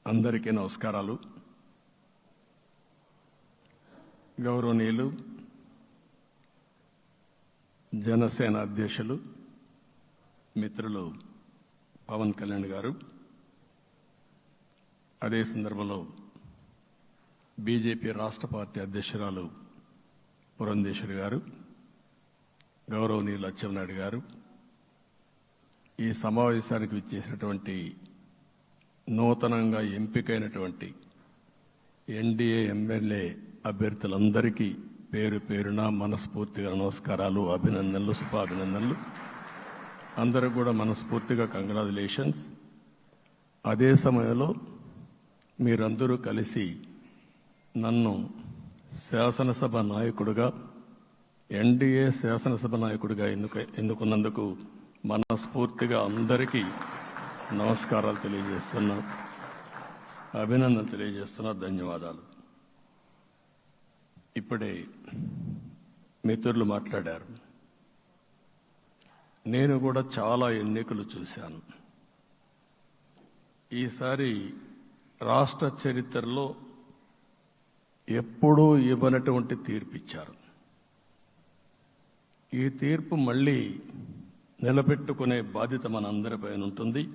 అందరికీ నమస్కారాలు. గౌరవనీయులు జనసేన అధ్యక్షులు మిత్రులు పవన్ కళ్యాణ్ గారు, అదే సందర్భంలో బీజేపీ రాష్ట్ర పార్టీ అధ్యక్షురాలు పురంధేశ్వరి గారు, గౌరవనీయులు అచ్చెన్నాయుడు గారు, ఈ సమావేశానికి విచ్చేసినటువంటి నూతనంగా ఎంపికైనటువంటి ఎన్డీఏ ఎమ్మెల్యే అభ్యర్థులందరికీ పేరు పేరున మనస్ఫూర్తిగా నమస్కారాలు, అభినందనలు, శుభాభినందనలు. అందరూ కూడా మనస్ఫూర్తిగా కంగ్రాచులేషన్స్. అదే సమయంలో మీరందరూ కలిసి నన్ను శాసనసభ నాయకుడిగా, ఎన్డీఏ శాసనసభ నాయకుడిగా ఎన్నుకున్నందుకు మనస్ఫూర్తిగా అందరికీ నమస్కారాలు తెలియజేస్తున్నా, అభినందనలు తెలియజేస్తున్నా, ధన్యవాదాలు. ఇప్పుడే మిత్రులు మాట్లాడారు. నేను కూడా చాలా ఎన్నికలు చూశాను. ఈసారి రాష్ట్ర చరిత్రలో ఎప్పుడూ ఇవ్వనటువంటి తీర్పు ఇచ్చారు. ఈ తీర్పు మళ్ళీ నిలబెట్టుకునే బాధ్యత మనందరిపైన ఉంటుంది.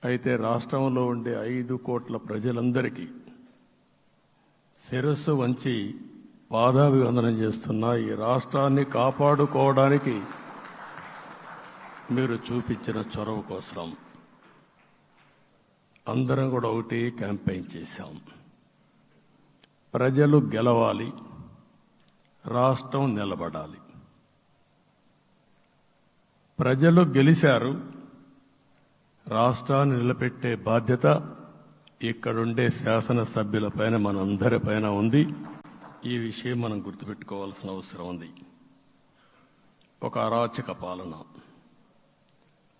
అయితే రాష్ట్రంలో ఉండే 5 కోట్ల ప్రజలందరికీ శిరస్సు వంచి పాదాభివందనం చేస్తున్నా. ఈ రాష్ట్రాన్ని కాపాడుకోవడానికి మీరు చూపించిన చొరవ కోసం అందరం కూడా ఒకటి క్యాంపెయిన్ చేశాం. ప్రజలు గెలవాలి, రాష్ట్రం నిలబడాలి. ప్రజలు గెలిచారు. రాష్ట్రాన్ని నిలబెట్టే బాధ్యత ఇక్కడుండే శాసనసభ్యులపైన, మనందరిపైన ఉంది. ఈ విషయం మనం గుర్తుపెట్టుకోవాల్సిన అవసరం ఉంది. ఒక అరాచక పాలన,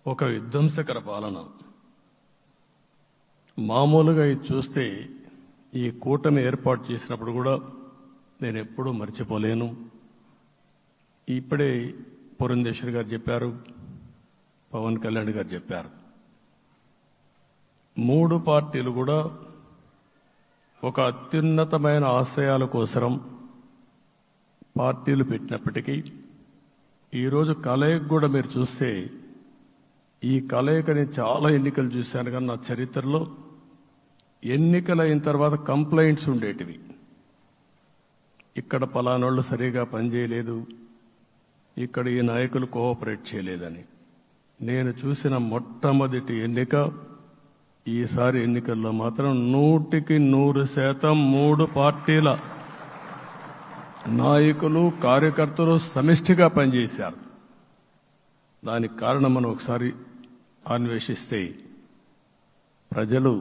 ఒక విధ్వంసకర పాలన. మామూలుగా ఇది చూస్తే ఈ కూటమి ఏర్పాటు చేసినప్పుడు కూడా నేను ఎప్పుడూ మర్చిపోలేను. ఇప్పుడే పురంధేశ్వరి గారు చెప్పారు, పవన్ కళ్యాణ్ గారు చెప్పారు. 3 పార్టీలు కూడా ఒక అత్యున్నతమైన ఆశయాల కోసం పార్టీలు పెట్టినప్పటికీ ఈరోజు కలయిక కూడా మీరు చూస్తే, ఈ కలయికని చాలా ఎన్నికలు చూశాను కానీ నా చరిత్రలో ఎన్నికలైన తర్వాత కంప్లైంట్స్ ఉండేటివి. ఇక్కడ పలానోళ్ళు సరిగా పనిచేయలేదు, ఇక్కడ ఈ నాయకులు కోఆపరేట్ చేయలేదని. నేను చూసిన మొట్టమొదటి ఎన్నిక, ఈసారి ఎన్నికల్లో మాత్రం 100కి 100% 3 పార్టీల నాయకులు, కార్యకర్తలు సమిష్టిగా పనిచేశారు. దానికి కారణం మనం ఒకసారి అన్వేషిస్తే, ప్రజలు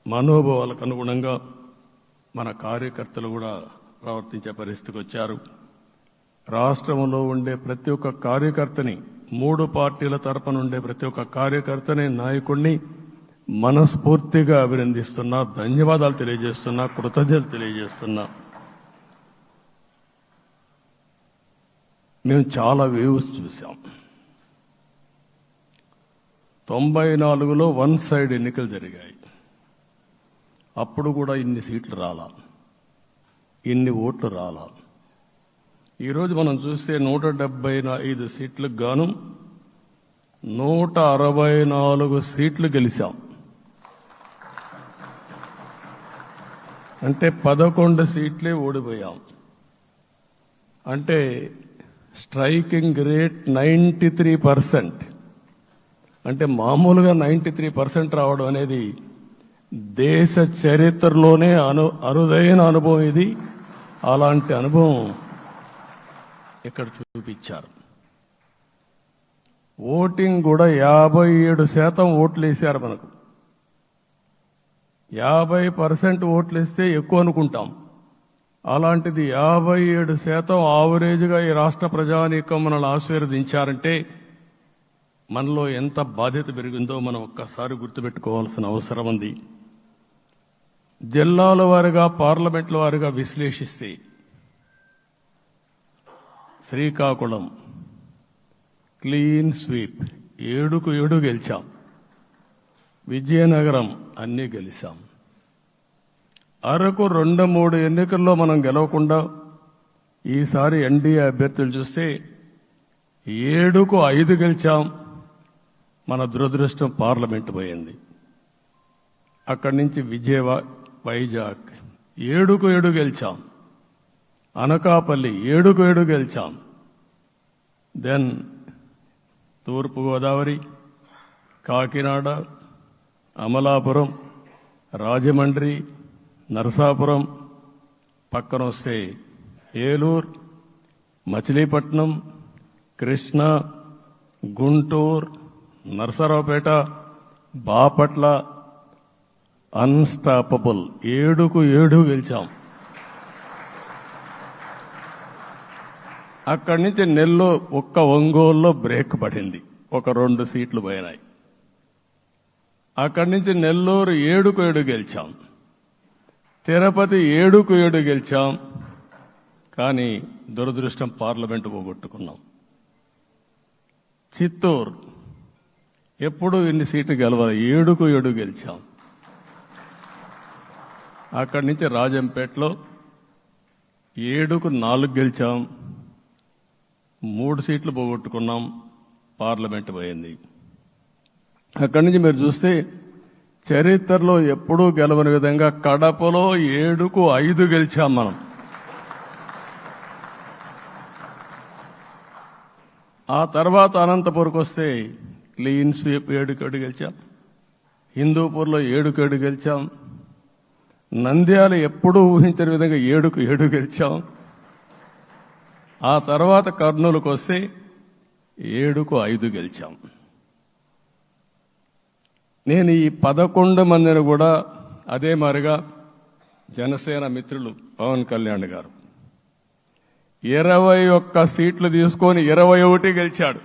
మనోభావాలకు అనుగుణంగా మన కార్యకర్తలు కూడా ప్రవర్తించే పరిస్థితికి వచ్చారు. రాష్ట్రంలో ఉండే ప్రతి ఒక్క కార్యకర్తని, 3 పార్టీల తరపున ఉండే ప్రతి ఒక్క కార్యకర్తని, నాయకుడిని మనస్ఫూర్తిగా అభినందిస్తున్నా, ధన్యవాదాలు తెలియజేస్తున్నా, కృతజ్ఞతలు తెలియజేస్తున్నా. మేము చాలా వేవ్స్ చూసాం. 94లో 1 సైడ్ ఎన్నికలు జరిగాయి. అప్పుడు కూడా ఇన్ని సీట్లు రాలా, ఇన్ని ఓట్లు రాలా. ఈరోజు మనం చూస్తే 175 సీట్లకు గాను 164 సీట్లు గెలిచాం. అంటే 11 సీట్లే ఓడిపోయాం. అంటే స్ట్రైకింగ్ రేట్ 93%. అంటే మామూలుగా 93% రావడం అనేది దేశ చరిత్రలోనే అరుదైన అనుభవం ఇది. అలాంటి అనుభవం ఇక్కడ చూపించారు. ఓటింగ్ కూడా 57% ఓట్లు వేశారు. మనకు 50% ఓట్లు వేస్తే ఎక్కువ అనుకుంటాం. అలాంటిది 57% ఆవరేజ్గా ఈ రాష్ట్ర ప్రజానీకం మనల్ని ఆశీర్వదించారంటే మనలో ఎంత బాధ్యత పెరిగిందో మనం ఒక్కసారి గుర్తుపెట్టుకోవాల్సిన అవసరం ఉంది. జిల్లాల వారీగా, పార్లమెంట్ల వారీగా విశ్లేషిస్తే శ్రీకాకుళం క్లీన్ స్వీప్, 7కు 7 గెలిచాం. విజయనగరం అన్నీ గెలిచాం. అరకు 2-3 ఎన్నికల్లో మనం గెలవకుండా ఈసారి ఎన్డీఏ అభ్యర్థులు చూస్తే 7కు 5 గెలిచాం. మన దురదృష్టం పార్లమెంటు పోయింది. అక్కడి నుంచి వైజాగ్ 7కు 7 గెలిచాం. అనకాపల్లి 7కు 7 గెలిచాం. దెన్ తూర్పుగోదావరి, కాకినాడ, అమలాపురం, రాజమండ్రి, నరసాపురం, పక్కన వస్తే ఏలూరు, మచిలీపట్నం, కృష్ణా, గుంటూరు, నరసరావుపేట, బాపట్ల అన్స్టాపబుల్ 7కు 7 గెలిచాం. అక్కడి నుంచి ఒక్క ఒంగోలులో బ్రేక్ పడింది, ఒక 2 సీట్లు పోయినాయి. అక్కడి నుంచి నెల్లూరు 7కు 7 గెలిచాం. తిరుపతి 7కు 7 గెలిచాం. కానీ దురదృష్టం పార్లమెంటు పోగొట్టుకున్నాం. చిత్తూరు ఎప్పుడు ఇన్ని సీట్లు గెలవాలి, 7కు 7 గెలిచాం. అక్కడి నుంచి రాజంపేటలో 7కు 4 గెలిచాం. 3 సీట్లు పోగొట్టుకున్నాం, పార్లమెంటు పోయింది. అక్కడి నుంచి మీరు చూస్తే చరిత్రలో ఎప్పుడూ గెలవని విధంగా కడపలో 7కు 5 గెలిచాం మనం. ఆ తర్వాత అనంతపురకు వస్తే క్లీన్ స్వీప్ 7కు 7 గెలిచాం. హిందూపూర్లో 7కు 7 గెలిచాం. నంద్యాల ఎప్పుడూ ఊహించని విధంగా 7కు 7 గెలిచాం. ఆ తర్వాత కర్నూలుకు వస్తే 7కు 5 గెలిచాం. నేను ఈ 11 మందిని కూడా అదే మారిగా జనసేన మిత్రులు పవన్ కళ్యాణ్ గారు 21 సీట్లు తీసుకొని 21 గెలిచాడు.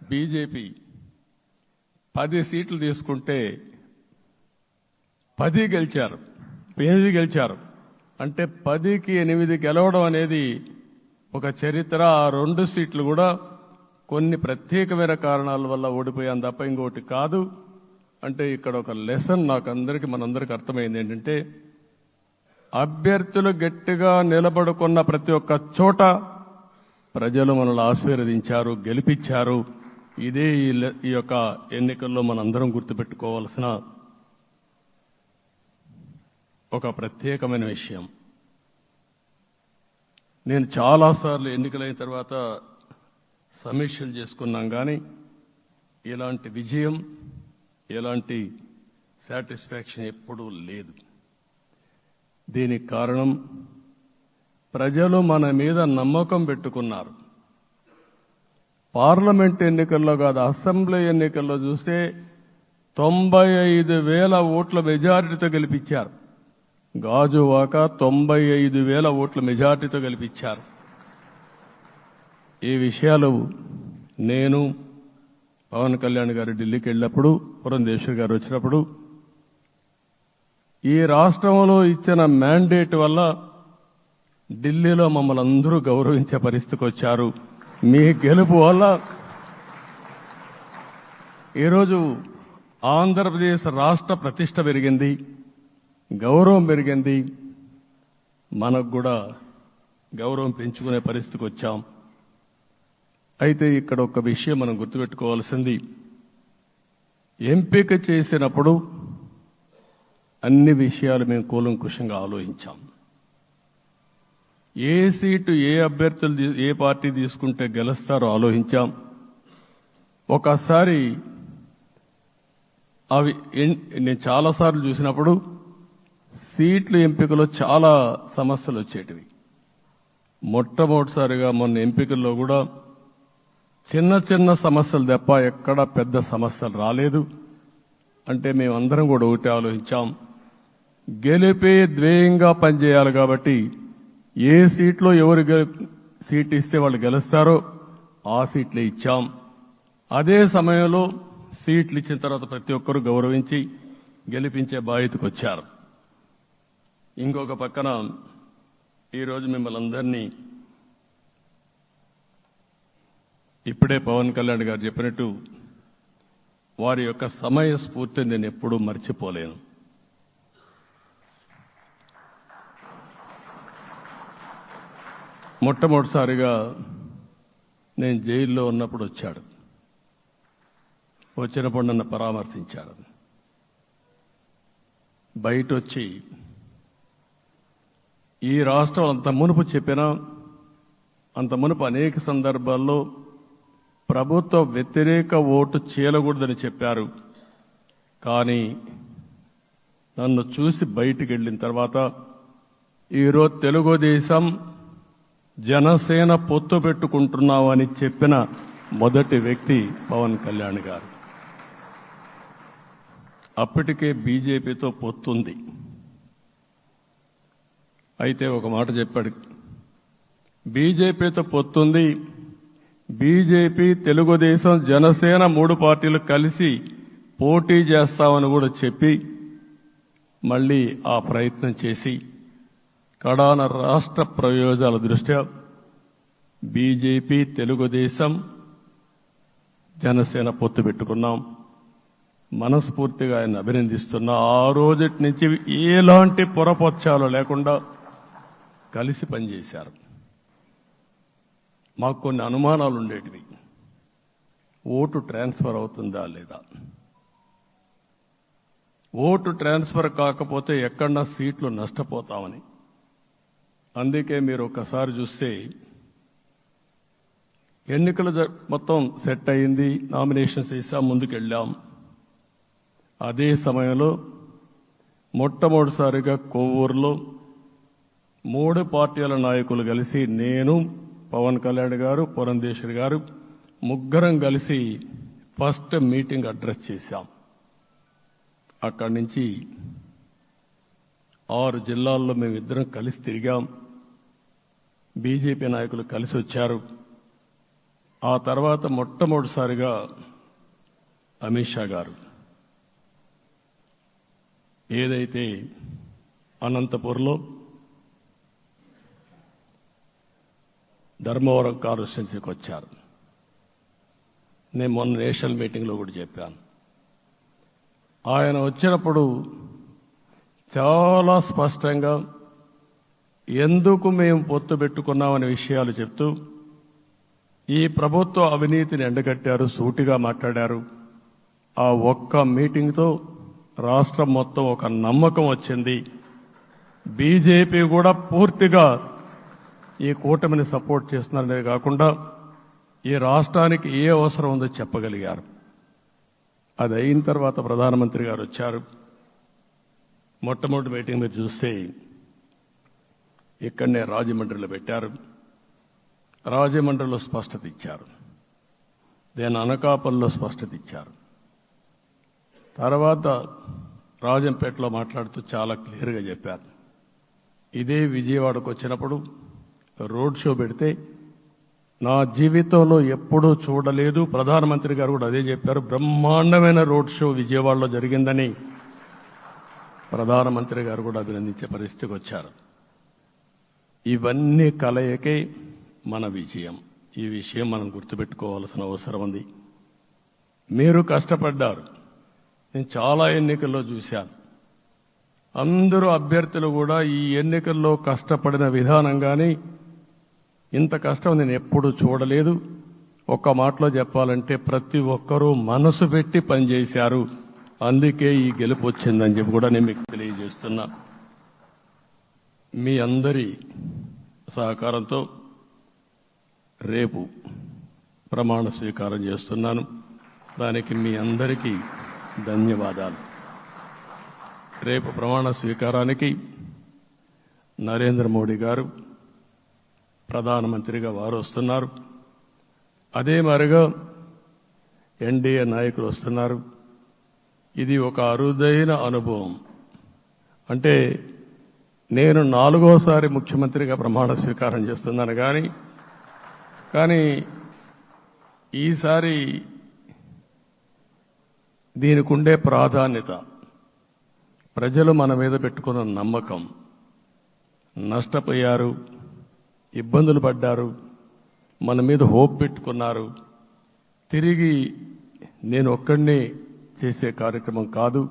బీజేపీ 10 సీట్లు తీసుకుంటే 10 గెలిచారు, 8 గెలిచారు. అంటే 10కి 8 గెలవడం అనేది ఒక చరిత్ర. ఆ 2 సీట్లు కూడా కొన్ని ప్రత్యేకమైన కారణాల వల్ల ఓడిపోయాం తప్ప ఇంకోటి కాదు. అంటే ఇక్కడ ఒక లెసన్ మనందరికీ అర్థమైంది ఏంటంటే, అభ్యర్థులు గట్టిగా నిలబడుకున్న ప్రతి ఒక్క చోట ప్రజలు మనల్ని ఆశీర్వదించారు, గెలిపించారు. ఇదే ఈ యొక్క ఎన్నికల్లో మనందరం గుర్తుపెట్టుకోవాల్సిన ఒక ప్రత్యేకమైన విషయం. నేను చాలాసార్లు ఎన్నికలైన తర్వాత సమీక్షలు చేసుకున్నాం, కానీ ఇలాంటి విజయం, ఎలాంటి సాటిస్ఫాక్షన్ ఎప్పుడూ లేదు. దీనికి కారణం ప్రజలు మన మీద నమ్మకం పెట్టుకున్నారు. పార్లమెంట్ ఎన్నికల్లో కాదు, అసెంబ్లీ ఎన్నికల్లో చూస్తే 95,000 ఓట్ల మెజారిటీతో గెలిపించారు. గాజువాక 95,000 ఓట్ల మెజారిటీతో గెలిపించారు. ఈ విషయాలు నేను పవన్ కళ్యాణ్ గారు ఢిల్లీకి వెళ్ళినప్పుడు, పురంధేశ్వరి గారు వచ్చినప్పుడు, ఈ రాష్ట్రంలో ఇచ్చిన మ్యాండేట్ వల్ల ఢిల్లీలో మమ్మల్ని అందరూ గౌరవించే పరిస్థితికి వచ్చారు. మీ గెలుపు వల్ల ఈరోజు ఆంధ్రప్రదేశ్ రాష్ట్ర ప్రతిష్ట పెరిగింది, గౌరవం పెరిగింది. మనకు కూడా గౌరవం పెంచుకునే పరిస్థితికి వచ్చాం. అయితే ఇక్కడ ఒక విషయం మనం గుర్తుపెట్టుకోవాల్సింది, ఎంపిక చేసినప్పుడు అన్ని విషయాలు మేము కూలంకుషంగా ఆలోచించాం. ఏ సీటు ఏ అభ్యర్థులు ఏ పార్టీ తీసుకుంటే గెలుస్తారో ఆలోచించాం. ఒకసారి నేను చాలాసార్లు చూసినప్పుడు సీట్ల ఎంపికలో చాలా సమస్యలు వచ్చేటివి. మొట్టమొదటిసారిగా మొన్న ఎంపికల్లో కూడా చిన్న చిన్న సమస్యలు తప్ప ఎక్కడా పెద్ద సమస్యలు రాలేదు. అంటే మేమందరం కూడా ఒకటి ఆలోచించాం, గెలిపే ధ్యేయంగా పనిచేయాలి. కాబట్టి ఏ సీట్లో ఎవరు సీట్ ఇస్తే వాళ్ళు గెలుస్తారో ఆ సీట్లే ఇచ్చాం. అదే సమయంలో సీట్లు ఇచ్చిన తర్వాత ప్రతి ఒక్కరూ గౌరవించి గెలిపించే బాధ్యతకు వచ్చారు. ఇంకొక పక్కన ఈరోజు మిమ్మల్ని అందరినీ ఇప్పుడే పవన్ కళ్యాణ్ గారు చెప్పినట్టు వారి యొక్క సమయ స్ఫూర్తిని నేను ఎప్పుడూ మర్చిపోలేను. మొట్టమొదటిసారిగా నేను జైల్లో ఉన్నప్పుడు వచ్చాడు. వచ్చినప్పుడు నన్ను పరామర్శించాడు. బయట వచ్చి ఈ రాష్ట్రం అంత మునుపు చెప్పినా అంత మునుపు అనేక సందర్భాల్లో ప్రభుత్వ వ్యతిరేక ఓటు చీలకూడదని చెప్పారు. కానీ నన్ను చూసి బయటికి వెళ్ళిన తర్వాత ఈరోజు తెలుగుదేశం జనసేన పొత్తు పెట్టుకుంటున్నామని చెప్పిన మొదటి వ్యక్తి పవన్ కళ్యాణ్ గారు. అప్పటికే బీజేపీతో పొత్తుంది. అయితే ఒక మాట చెప్పాడు, బీజేపీతో పొత్తుంది, బీజేపీ తెలుగుదేశం జనసేన 3 పార్టీలు కలిసి పోటీ చేస్తామని కూడా చెప్పి మళ్ళీ ఆ ప్రయత్నం చేసి కడాన రాష్ట్ర ప్రయోజనాల దృష్ట్యా బీజేపీ తెలుగుదేశం జనసేన పొత్తు పెట్టుకున్నాం. మనస్ఫూర్తిగా ఆయన అభినందిస్తున్నా. ఆ రోజటి నుంచి ఎలాంటి పొరపక్షాలు లేకుండా కలిసి పనిచేశారు. మాకు కొన్ని అనుమానాలు ఉండేటివి. ఓటు ట్రాన్స్ఫర్ అవుతుందా లేదా, ఓటు ట్రాన్స్ఫర్ కాకపోతే ఎక్కడన్నా సీట్లు నష్టపోతామని. అందుకే మీరు ఒకసారి చూస్తే ఎన్నికలు మొత్తం సెట్ అయింది, నామినేషన్స్ వేసాం, ముందుకెళ్ళాం. అదే సమయంలో మొట్టమొదటిసారిగా కొవ్వూరులో 3 పార్టీల నాయకులు కలిసి, నేను, పవన్ కళ్యాణ్ గారు, పురంధేశ్వరి గారు ముగ్గురం కలిసి ఫస్ట్ మీటింగ్ అడ్రస్ చేశాం. అక్కడి నుంచి 6 జిల్లాల్లో మేమిద్దరం కలిసి తిరిగాం. బీజేపీ నాయకులు కలిసి వచ్చారు. ఆ తర్వాత మొట్టమొదటిసారిగా అమిత్ షా గారు ఏదైతే అనంతపూర్లో ధర్మవరం కాన్స్టిట్యున్సీకి వచ్చారు. నేను మొన్న నేషనల్ మీటింగ్లో కూడా చెప్పాను. ఆయన వచ్చినప్పుడు చాలా స్పష్టంగా ఎందుకు మేము పొత్తు పెట్టుకున్నామనే విషయాలు చెప్తూ ఈ ప్రభుత్వ అవినీతిని ఎండగట్టారు, సూటిగా మాట్లాడారు. ఆ ఒక్క మీటింగ్తో రాష్ట్రం మొత్తం ఒక నమ్మకం వచ్చింది. బీజేపీ కూడా పూర్తిగా ఈ కూటమిని సపోర్ట్ చేస్తున్నారనే కాకుండా ఈ రాష్ట్రానికి ఏ అవసరం ఉందో చెప్పగలిగారు. అది అయిన తర్వాత ప్రధానమంత్రి గారు వచ్చారు. మొట్టమొదటి మీటింగ్ మీరు చూస్తే ఇక్కడనే రాజమండ్రిలో పెట్టారు. రాజమండ్రిలో స్పష్టత ఇచ్చారు, దేని అనకాపల్లిలో స్పష్టత ఇచ్చారు. తర్వాత రాజంపేటలో మాట్లాడుతూ చాలా క్లియర్గా చెప్పారు. ఇదే విజయవాడకు వచ్చినప్పుడు రోడ్ షో పెడితే నా జీవితంలో ఎప్పుడూ చూడలేదు, ప్రధానమంత్రి గారు కూడా అదే చెప్పారు, బ్రహ్మాండమైన రోడ్ షో విజయవాడలో జరిగిందని ప్రధానమంత్రి గారు కూడా అభినందించే పరిస్థితికి వచ్చారు. ఇవన్నీ కలయికే మన విజయం. ఈ విషయం మనం గుర్తుపెట్టుకోవాల్సిన అవసరం ఉంది. మీరు కష్టపడ్డారు. నేను చాలా ఎన్నికల్లో చూశాను. అందరూ అభ్యర్థులు కూడా ఈ ఎన్నికల్లో కష్టపడిన విధానం కానీ ఇంత కష్టం నేను ఎప్పుడూ చూడలేదు. ఒక్క మాటలో చెప్పాలంటే ప్రతి ఒక్కరూ మనసు పెట్టి పనిచేశారు. అందుకే ఈ గెలుపు వచ్చిందని చెప్పి కూడా నేను మీకు తెలియజేస్తున్నా. మీ అందరి సహకారంతో రేపు ప్రమాణ స్వీకారం చేస్తున్నాను. దానికి మీ అందరికీ ధన్యవాదాలు. రేపు ప్రమాణ స్వీకారానికి నరేంద్ర మోడీ గారు ప్రధానమంత్రిగా వారు వస్తున్నారు. అదే మరిగా ఎన్డీఏ నాయకులు వస్తున్నారు. ఇది ఒక అరుదైన అనుభవం. అంటే నేను 4వసారి ముఖ్యమంత్రిగా ప్రమాణ స్వీకారం చేస్తున్నాను కానీ ఈసారి దీనికి ఉండే ప్రాధాన్యత, ప్రజలు మన మీద పెట్టుకున్న నమ్మకం, నష్టపోయారు, ఇబ్బందులు పడ్డారు, మన మీద హోప్ పెట్టుకున్నారు. తిరిగి నేను ఒక్కడినే చేసే కార్యక్రమం కాదు.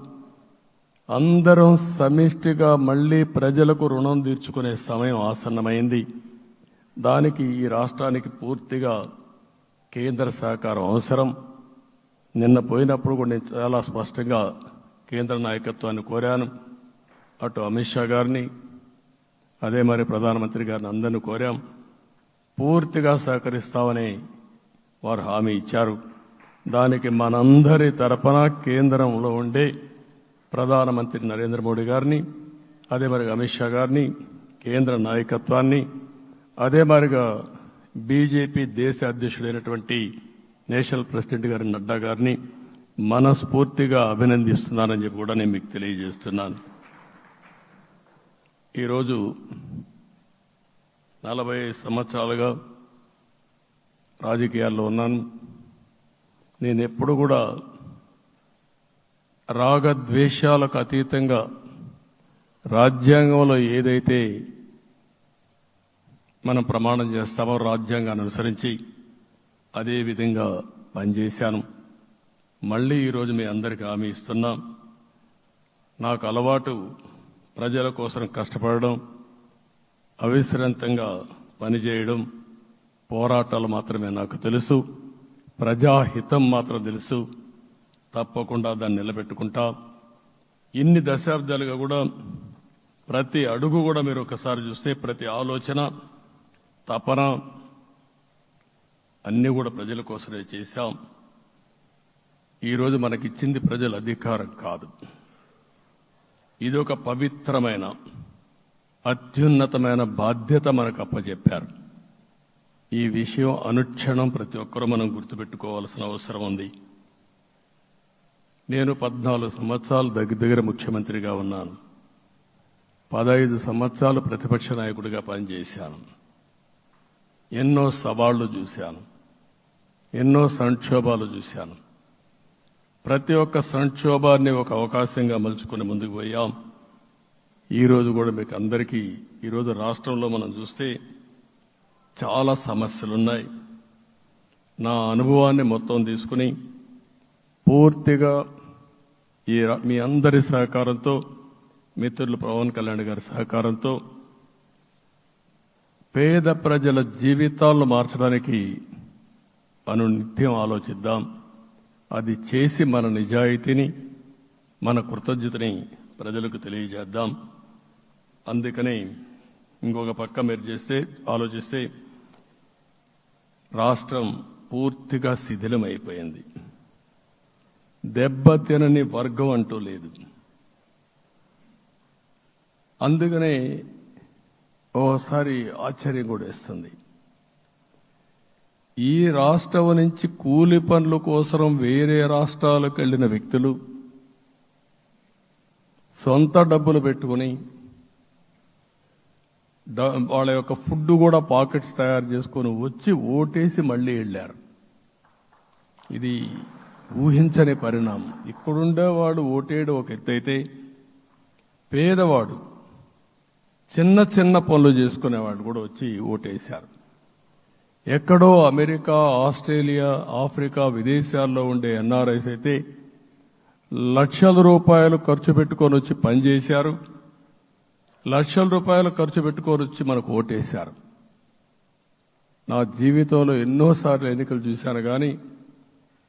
అందరం సమిష్టిగా మళ్లీ ప్రజలకు రుణం తీర్చుకునే సమయం ఆసన్నమైంది. దానికి ఈ రాష్ట్రానికి పూర్తిగా కేంద్ర సహకారం అవసరం. నిన్న పోయినప్పుడు కూడా నేను చాలా స్పష్టంగా కేంద్ర నాయకత్వాన్ని కోరాను. అటు అమిత్ షా గారిని, అదే మరి ప్రధానమంత్రి గారిని అందరినీ కోరాం. పూర్తిగా సహకరిస్తామని వారు హామీ ఇచ్చారు. దానికి మనందరి తరపున కేంద్రంలో ఉండే ప్రధానమంత్రి నరేంద్ర మోడీ గారిని, అదే మరి అమిత్ షా గారిని, కేంద్ర నాయకత్వాన్ని, అదే మరిగా బీజేపీ దేశ అధ్యక్షుడైనటువంటి నేషనల్ ప్రెసిడెంట్ గారి నడ్డా గారిని మనస్ఫూర్తిగా అభినందిస్తున్నానని చెప్పి కూడా నేను మీకు తెలియజేస్తున్నాను. ఈరోజు 40 సంవత్సరాలుగా రాజకీయాల్లో ఉన్నాను. నేను ఎప్పుడు కూడా రాగద్వేషాలకు అతీతంగా రాజ్యాంగంలో ఏదైతే మనం ప్రమాణం చేస్తామో రాజ్యాంగాన్ని అనుసరించి అదే విధంగా పనిచేశాను. మళ్ళీ ఈరోజు మీ అందరికీ హామీ ఇస్తున్నాం. నాకు అలవాటు ప్రజల కోసం కష్టపడడం, అవిశ్రాంతంగా పనిచేయడం, పోరాటాలు మాత్రమే నాకు తెలుసు. ప్రజాహితం మాత్రం తెలుసు. తప్పకుండా దాన్ని నిలబెట్టుకుంటా. ఇన్ని దశాబ్దాలుగా కూడా ప్రతి అడుగు కూడా మీరు ఒకసారి చూస్తే ప్రతి ఆలోచన, తపన అన్నీ కూడా ప్రజల కోసమే చేశాం. ఈరోజు మనకిచ్చింది ప్రజల అధికారం కాదు. ఇది ఒక పవిత్రమైన అత్యున్నతమైన బాధ్యత మనకు అప్పచెప్పారు. ఈ విషయం అనుక్షణం ప్రతి ఒక్కరూ మనం గుర్తుపెట్టుకోవాల్సిన అవసరం ఉంది. నేను 14 సంవత్సరాలు దగ్గర ముఖ్యమంత్రిగా ఉన్నాను. 15 సంవత్సరాలు ప్రతిపక్ష నాయకుడిగా పనిచేశాను. ఎన్నో సవాళ్లు చూశాను, ఎన్నో సంక్షోభాలు చూశాను. ప్రతి ఒక్క సంక్షోభాన్ని ఒక అవకాశంగా మలుచుకుని ముందుకు పోయాం. ఈరోజు కూడా మీకు అందరికీ ఈరోజు రాష్ట్రంలో మనం చూస్తే చాలా సమస్యలున్నాయి. నా అనుభవాన్ని మొత్తం తీసుకుని పూర్తిగా మీ అందరి సహకారంతో, మిత్రులు పవన్ కళ్యాణ్ గారి సహకారంతో పేద ప్రజల జీవితాలను మార్చడానికి అనునిత్యం ఆలోచిద్దాం. అది చేసి మన నిజాయితీని, మన కృతజ్ఞతని ప్రజలకు తెలియజేద్దాం. అందుకని ఇంకొక పక్క మీరు ఆలోచిస్తే రాష్ట్రం పూర్తిగా శిథిలమైపోయింది. దెబ్బతినని వర్గం అంటూ లేదు. అందుకనే ఓసారి ఆశ్చర్యం కూడా వేస్తుంది. ఈ రాష్ట్రం నుంచి కూలి పనుల కోసం వేరే రాష్ట్రాలకు వెళ్లిన వ్యక్తులు సొంత డబ్బులు పెట్టుకుని వాళ్ళ యొక్క ఫుడ్ కూడా పాకెట్స్ తయారు చేసుకొని వచ్చి ఓటేసి మళ్లీ వెళ్లారు. ఇది ఊహించని పరిణామం. ఇక్కడుండేవాడు ఓటేయడం ఒక ఎత్తైతే, పేదవాడు చిన్న చిన్న పనులు చేసుకునేవాడు కూడా వచ్చి ఓటేశారు. ఎక్కడో అమెరికా, ఆస్ట్రేలియా, ఆఫ్రికా విదేశాల్లో ఉండే ఎన్ఆర్ఐస్ అయితే లక్షల రూపాయలు ఖర్చు పెట్టుకొని వచ్చి పనిచేశారు. లక్షల రూపాయలు ఖర్చు పెట్టుకొని వచ్చి మనకు ఓటేశారు. నా జీవితంలో ఎన్నోసార్లు ఎన్నికలు చూశాను, కానీ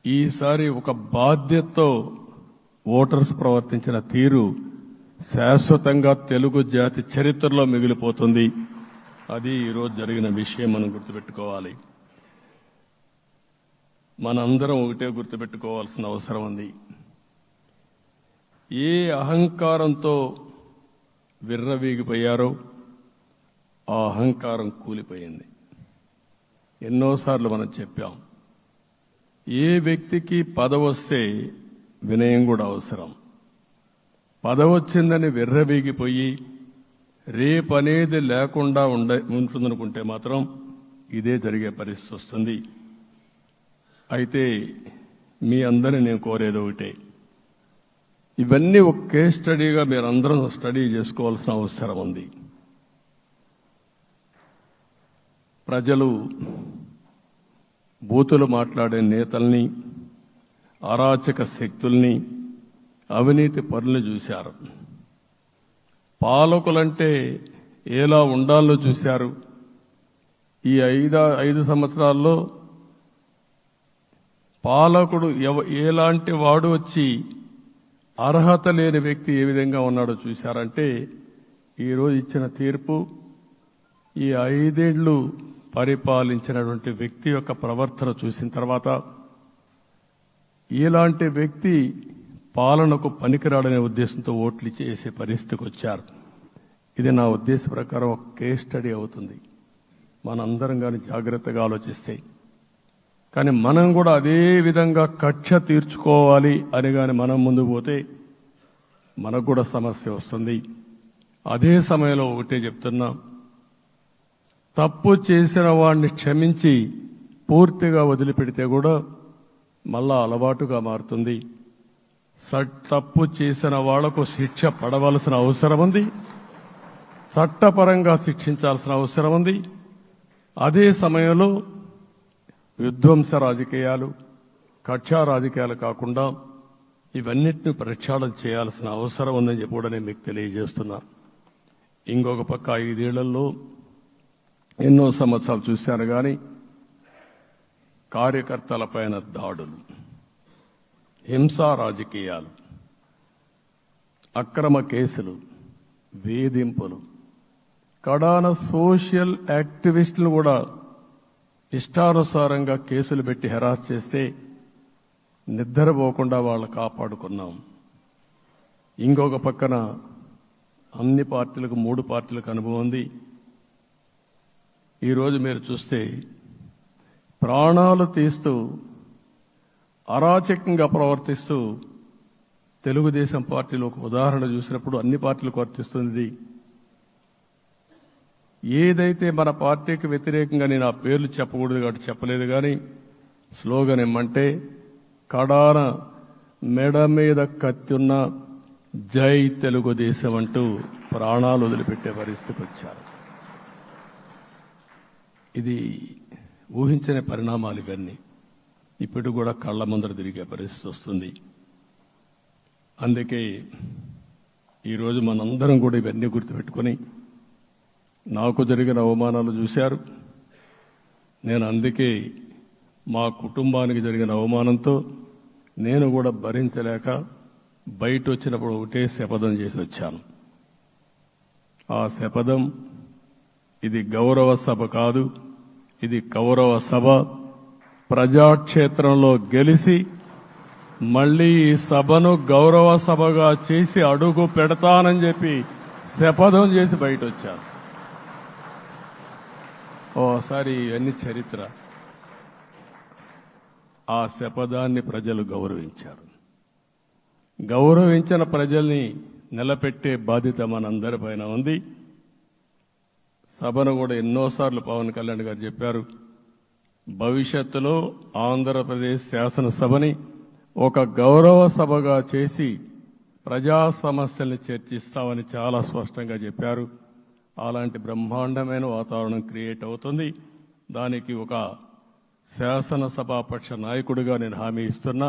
ఈసారి ఒక బాధ్యతతో ఓటర్స్ ప్రవర్తించిన తీరు శాశ్వతంగా తెలుగు జాతి చరిత్రలో మిగిలిపోతుంది. అది ఈరోజు జరిగిన విషయం మనం గుర్తుపెట్టుకోవాలి. మనందరం ఒకటే గుర్తుపెట్టుకోవాల్సిన అవసరం ఉంది. ఏ అహంకారంతో విర్రవీగిపోయారో ఆ అహంకారం కూలిపోయింది. ఎన్నోసార్లు మనం చెప్పాం, ఏ వ్యక్తికి పదవొస్తే వినయం కూడా అవసరం. పదవొచ్చిందని విర్రవీగిపోయి రేపనేది లేకుండా ఉంటుందనుకుంటే మాత్రం ఇదే జరిగే పరిస్థితి వస్తుంది. అయితే మీ అందరినీ నేను కోరేది ఒకటే, ఇవన్నీ ఒక కేస్ స్టడీగా మీరందరూ స్టడీ చేసుకోవాల్సిన అవసరం ఉంది. ప్రజలు బూతులు మాట్లాడే నేతల్ని, అరాచక శక్తుల్ని, అవినీతి పరుల్ని చూశారు. పాలకులంటే ఎలా ఉండాలో చూశారు. ఈ 5 సంవత్సరాల్లో పాలకుడు ఎలాంటి వాడు వచ్చి అర్హత లేని వ్యక్తి ఏ విధంగా ఉన్నాడో చూశారంటే, ఈరోజు ఇచ్చిన తీర్పు ఈ 5 ఏళ్లు పరిపాలించినటువంటి వ్యక్తి యొక్క ప్రవర్తన చూసిన తర్వాత ఇలాంటి వ్యక్తి పాలనకు పనికిరాడనే ఉద్దేశంతో ఓట్లు చేసే పరిస్థితికి వచ్చారు. ఇది నా ఉద్దేశ ప్రకారం ఒక కేస్ స్టడీ అవుతుంది, మనందరం కానీ జాగ్రత్తగా ఆలోచిస్తే. కానీ మనం కూడా అదే విధంగా కక్ష తీర్చుకోవాలి అని కానీ మనం ముందుకు పోతే మనకు కూడా సమస్య వస్తుంది. అదే సమయంలో ఒకటే చెప్తున్నా, తప్పు చేసిన వాడిని క్షమించి పూర్తిగా వదిలిపెడితే కూడా మళ్ళా అలవాటుగా మారుతుంది. తప్పు చేసిన వాళ్లకు శిక్ష పడవలసిన అవసరం ఉంది, చట్టపరంగా శిక్షించాల్సిన అవసరం ఉంది. అదే సమయంలో విధ్వంస రాజకీయాలు, కక్షా రాజకీయాలు కాకుండా ఇవన్నిటిని ప్రక్షాళన చేయాల్సిన అవసరం ఉందని చెప్పి కూడా నేను మీకు తెలియజేస్తున్నా. ఇంకొక పక్క 5 ఏళ్లలో ఎన్నో సంవత్సరాలు చూశాను కానీ కార్యకర్తలపైన దాడులు, హింసా రాజకీయాలు, అక్రమ కేసులు, వేధింపులు, కడాన సోషల్ యాక్టివిస్టులు కూడా ఇష్టానుసారంగా కేసులు పెట్టి హెరాస్ చేస్తే నిద్రపోకుండా వాళ్ళు కాపాడుకున్నాం. ఇంకొక పక్కన అన్ని పార్టీలకు 3 పార్టీలకు అనుభవం ఉంది. ఈరోజు మీరు చూస్తే ప్రాణాలు తీస్తూ అరాచకంగా ప్రవర్తిస్తూ తెలుగుదేశం పార్టీలో ఒక ఉదాహరణ చూసినప్పుడు అన్ని పార్టీలకు వర్తిస్తుంది. ఏదైతే మన పార్టీకి వ్యతిరేకంగా నేను ఆ పేర్లు చెప్పకూడదు కాబట్టి చెప్పలేదు, కానీ స్లోగన్ ఏమంటే కడాన మెడ మీద కత్తున్న జై తెలుగుదేశం అంటూ ప్రాణాలు వదిలిపెట్టే పరిస్థితికి వచ్చారు. ఇది ఊహించని పరిణామాలు ఇవన్నీ. ఇప్పుడు కూడా కళ్ల ముందర తిరిగే పరిస్థితి వస్తుంది. అందుకే ఈరోజు మనందరం కూడా ఇవన్నీ గుర్తుపెట్టుకొని, నాకు జరిగిన అవమానాలు చూశారు. నేను అందుకే మా కుటుంబానికి జరిగిన అవమానంతో నేను కూడా భరించలేక బయట వచ్చినప్పుడు ఒకటే శపథం చేసి వచ్చాను. ఆ శపథం, ఇది గౌరవ సభ కాదు, ఇది కౌరవ సభ. ప్రజాక్షేత్రంలో గెలిచి మళ్లీ ఈ సభను గౌరవ సభగా చేసి అడుగు పెడతానని చెప్పి శపథం చేసి బయట వచ్చాను. ఓసారి ఇవన్నీ చరిత్ర. ఆ శపథాన్ని ప్రజలు గౌరవించారు. గౌరవించిన ప్రజల్ని నిలబెట్టే బాధ్యత మనందరిపైన ఉంది. సభను కూడా ఎన్నోసార్లు పవన్ కళ్యాణ్ గారు చెప్పారు, భవిష్యత్తులో ఆంధ్రప్రదేశ్ శాసనసభని ఒక గౌరవ సభగా చేసి ప్రజా సమస్యల్ని చర్చిస్తామని చాలా స్పష్టంగా చెప్పారు. అలాంటి బ్రహ్మాండమైన వాతావరణం క్రియేట్ అవుతుంది. దానికి ఒక శాసనసభాపక్ష నాయకుడిగా నేను హామీ ఇస్తున్నా.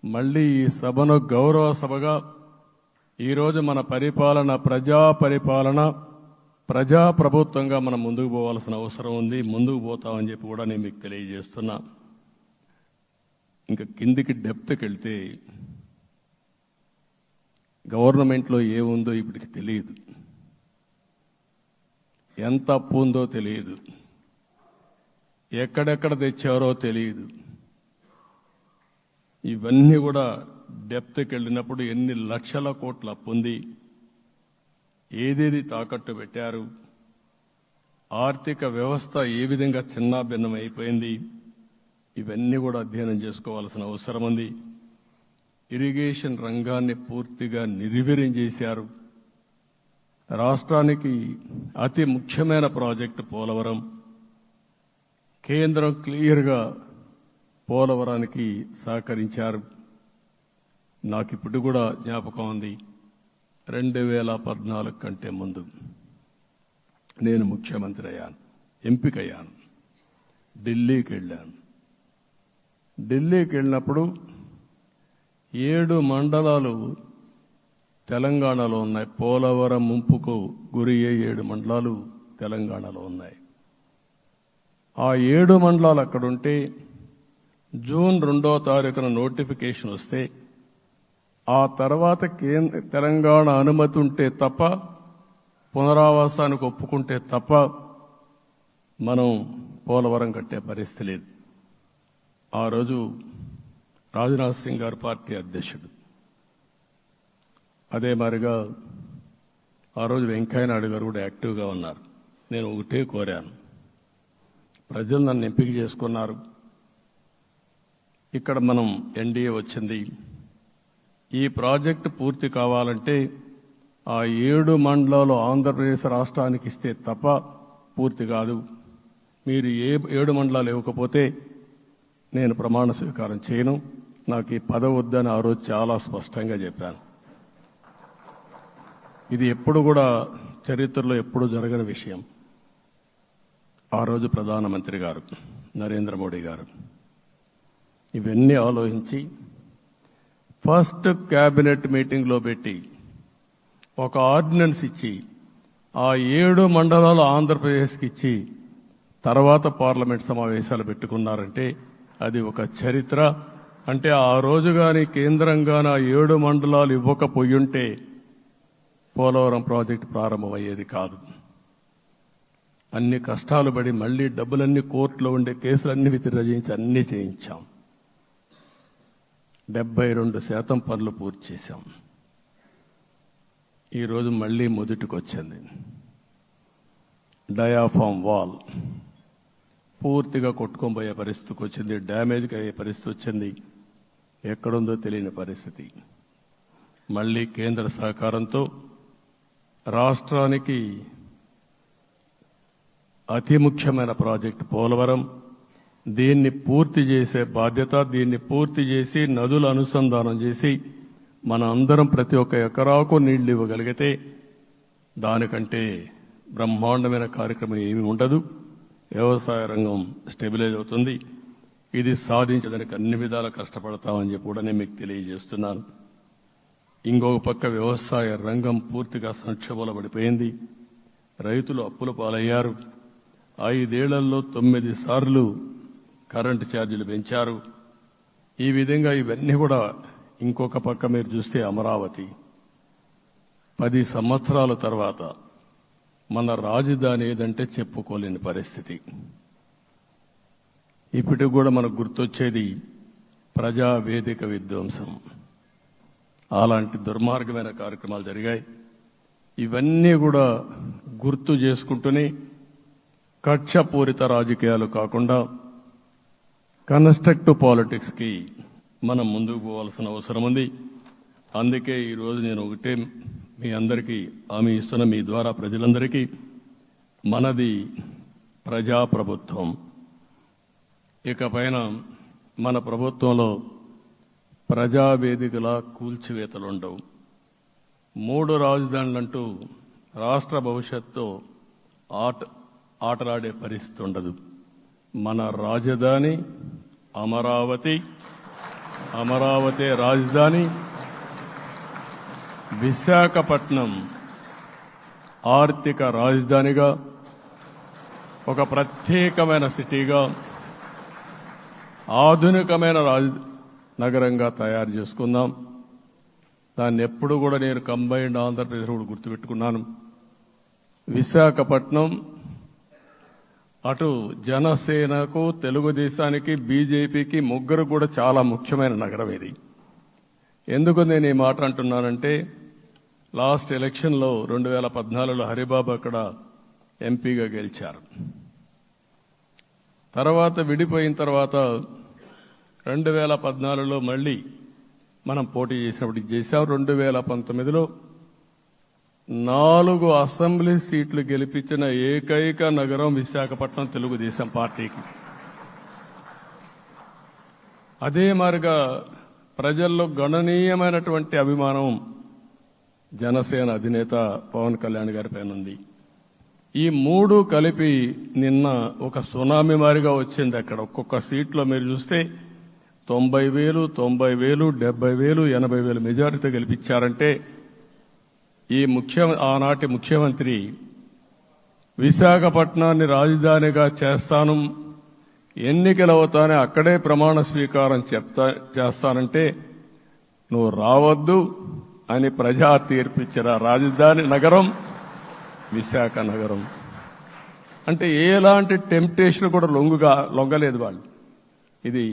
మళ్లీ ఈ సభను గౌరవ సభగా, ఈరోజు మన పరిపాలన ప్రజా ప్రభుత్వంగా మనం ముందుకు పోవాల్సిన అవసరం ఉంది. ముందుకు పోతామని చెప్పి కూడా నేను మీకు తెలియజేస్తున్నా. ఇంకా కిందికి డెప్త్కి వెళ్తే గవర్నమెంట్లో ఏముందో ఇప్పటికి తెలియదు, ఎంత అప్పు ఉందో తెలియదు, ఎక్కడెక్కడ తెచ్చారో తెలియదు. ఇవన్నీ కూడా డెప్త్కి వెళ్ళినప్పుడు ఎన్ని లక్షల కోట్ల అప్పు ఉంది, ఏదేది తాకట్టు పెట్టారు, ఆర్థిక వ్యవస్థ ఏ విధంగా చిన్నాభిన్నం అయిపోయింది, ఇవన్నీ కూడా అధ్యయనం చేసుకోవాల్సిన అవసరం ఉంది. ఇరిగేషన్ రంగాన్ని పూర్తిగా నిర్వీర్యం చేశారు. రాష్ట్రానికి అతి ముఖ్యమైన ప్రాజెక్టు పోలవరం. కేంద్రం క్లియర్గా పోలవరానికి సహకరించారు. నాకు ఇప్పుడు కూడా జ్ఞాపకం ఉంది, 2014 కంటే ముందు నేను ముఖ్యమంత్రి అయ్యాను, ఎంపికయ్యాను, ఢిల్లీకి వెళ్ళాను, ఢిల్లీకి వెళ్ళినప్పుడు 7 మండలాలు తెలంగాణలో ఉన్నాయి. పోలవరం ముంపుకు గురి అయ్యే 7 మండలాలు తెలంగాణలో ఉన్నాయి. ఆ 7 మండలాలు అక్కడుంటే జూన్ 2వ తారీఖున నోటిఫికేషన్ వస్తే ఆ తర్వాత తెలంగాణ అనుమతి ఉంటే తప్ప, పునరావాసానికి ఒప్పుకుంటే తప్ప మనం పోలవరం కట్టే పరిస్థితి లేదు. ఆ రోజు రాజ్నాథ్ సింగ్ గారు పార్టీ అధ్యక్షుడు. అదే మాదిరిగా ఆ రోజు వెంకయ్య నాయుడు గారు కూడా యాక్టివ్గా ఉన్నారు. నేను ఒకటే కోరాను, ప్రజలు నన్ను ఎంపిక చేసుకున్నారు, ఇక్కడ మనం ఎన్డీఏ వచ్చింది, ఈ ప్రాజెక్టు పూర్తి కావాలంటే ఆ 7 మండలాలు ఆంధ్రప్రదేశ్ రాష్ట్రానికి ఇస్తే తప్ప పూర్తి కాదు. మీరు 7 మండలాలు ఇవ్వకపోతే నేను ప్రమాణ స్వీకారం చేయను, నాకు ఈ పదవి వద్దని ఆ రోజు చాలా స్పష్టంగా చెప్పాను. ఇది ఎప్పుడు కూడా చరిత్రలో ఎప్పుడు జరగని విషయం. ఆ రోజు ప్రధానమంత్రి గారు నరేంద్ర మోడీ గారు ఇవన్నీ ఆలోచించి ఫస్ట్ క్యాబినెట్ మీటింగ్లో పెట్టి ఒక ఆర్డినెన్స్ ఇచ్చి ఆ 7 మండలాలు ఆంధ్రప్రదేశ్కి ఇచ్చి తర్వాత పార్లమెంట్ సమావేశాలు పెట్టుకున్నారంటే అది ఒక చరిత్ర. అంటే ఆ రోజు కానీ కేంద్రంగాన 7 మండలాలు ఇవ్వకపోయుంటే పోలవరం ప్రాజెక్టు ప్రారంభమయ్యేది కాదు. అన్ని కష్టాలు పడి మళ్లీ డబ్బులన్నీ కోర్టులో ఉండే కేసులన్నీ విత్డ్రా చేయించి అన్నీ చేయించాం. 72% పనులు పూర్తి చేశాం. ఈరోజు మళ్లీ మొదటికి వచ్చింది. డయాఫామ్ వాల్ పూర్తిగా కొట్టుకొని పోయే పరిస్థితికి వచ్చింది, డ్యామేజ్కి అయ్యే పరిస్థితి వచ్చింది, ఎక్కడుందో తెలియని పరిస్థితి. మళ్లీ కేంద్ర సహకారంతో రాష్ట్రానికి అతి ముఖ్యమైన ప్రాజెక్టు పోలవరం, దీన్ని పూర్తి చేసే బాధ్యత, దీన్ని పూర్తి చేసి నదుల అనుసంధానం చేసి మన అందరం ప్రతి ఒక్క ఎకరాకు నీళ్లు ఇవ్వగలిగితే దానికంటే బ్రహ్మాండమైన కార్యక్రమం ఏమీ ఉండదు. వ్యవసాయ రంగం స్టెబిలైజ్ అవుతుంది. ఇది సాధించడానికి అన్ని విధాలా కష్టపడతామని చెప్పి కూడా నేను మీకు తెలియజేస్తున్నాను. ఇంకొక పక్క వ్యవసాయ రంగం పూర్తిగా సంక్షోభంలో పడిపోయింది. రైతులు అప్పుల పాలయ్యారు. 5 ఏళ్లలో 9 సార్లు కరెంటు ఛార్జీలు పెంచారు. ఈ విధంగా ఇవన్నీ కూడా ఇంకొక పక్క మీరు చూస్తే అమరావతి 10 సంవత్సరాల తర్వాత మన రాజధాని ఏదంటే చెప్పుకోలేని పరిస్థితి. ఇప్పటికి కూడా మనకు గుర్తొచ్చేది ప్రజావేదిక విధ్వంసం. అలాంటి దుర్మార్గమైన కార్యక్రమాలు జరిగాయి. ఇవన్నీ కూడా గుర్తు చేసుకుంటూనే కక్షపూరిత రాజకీయాలు కాకుండా కన్స్ట్రక్టివ్ పాలిటిక్స్కి మనం ముందుకు పోవాల్సిన అవసరం ఉంది. అందుకే ఈరోజు నేను ఒకటే మీ అందరికీ హామీ ఇస్తున్న, మీ ద్వారా ప్రజలందరికీ, మనది ప్రజాప్రభుత్వం. ఇకపైన మన ప్రభుత్వంలో ప్రజావేదికల కూల్చివేతలు ఉండవు. 3 రాజధానులంటూ రాష్ట్ర భవిష్యత్తు ఆటలాడే పరిస్థితి ఉండదు. మన రాజధాని అమరావతి, అమరావతి రాజధాని. విశాఖపట్నం ఆర్థిక రాజధానిగా, ఒక ప్రత్యేకమైన సిటీగా, ఆధునికమైన నగరంగా తయారు చేసుకుందాం. దాన్ని ఎప్పుడు కూడా నేను కంబైన్డ్ ఆంధ్రప్రదేశ్ కూడా గుర్తుపెట్టుకున్నాను. విశాఖపట్నం అటు జనసేనకు, తెలుగుదేశానికి, బీజేపీకి ముగ్గురు కూడా చాలా ముఖ్యమైన నగరం ఇది. ఎందుకు నేను ఈ మాట అంటున్నానంటే, లాస్ట్ ఎలక్షన్లో 2014లో హరిబాబు అక్కడ ఎంపీగా గెలిచారు. తర్వాత విడిపోయిన తర్వాత 2014లో మళ్ళీ మనం పోటీ చేసినప్పుడు చేశాం. 2019లో 4 అసెంబ్లీ సీట్లు గెలిపించిన ఏకైక నగరం విశాఖపట్నం తెలుగుదేశం పార్టీకి. అదే మాదిరిగా ప్రజల్లో గణనీయమైనటువంటి అభిమానం జనసేన అధినేత పవన్ కళ్యాణ్ గారి పైన ఉంది. ఈ 3 కలిపి నిన్న ఒక సునామీ మారిగా వచ్చింది. అక్కడ ఒక్కొక్క సీట్లో మీరు చూస్తే 90,000, 90,000, 70,000, 80,000 మెజారిటీతో గెలిపించారంటే ఆనాటి ముఖ్యమంత్రి విశాఖపట్నాన్ని రాజధానిగా చేస్తాను, ఎన్నికలు అవుతానే అక్కడే ప్రమాణ స్వీకారం చేస్తానంటే నువ్వు రావద్దు అని ప్రజా తీర్పిచ్చిన రాజధాని నగరం విశాఖ నగరం. అంటే ఎలాంటి టెంప్టేషన్ కూడా లొంగలేదు వాళ్ళు. ఇది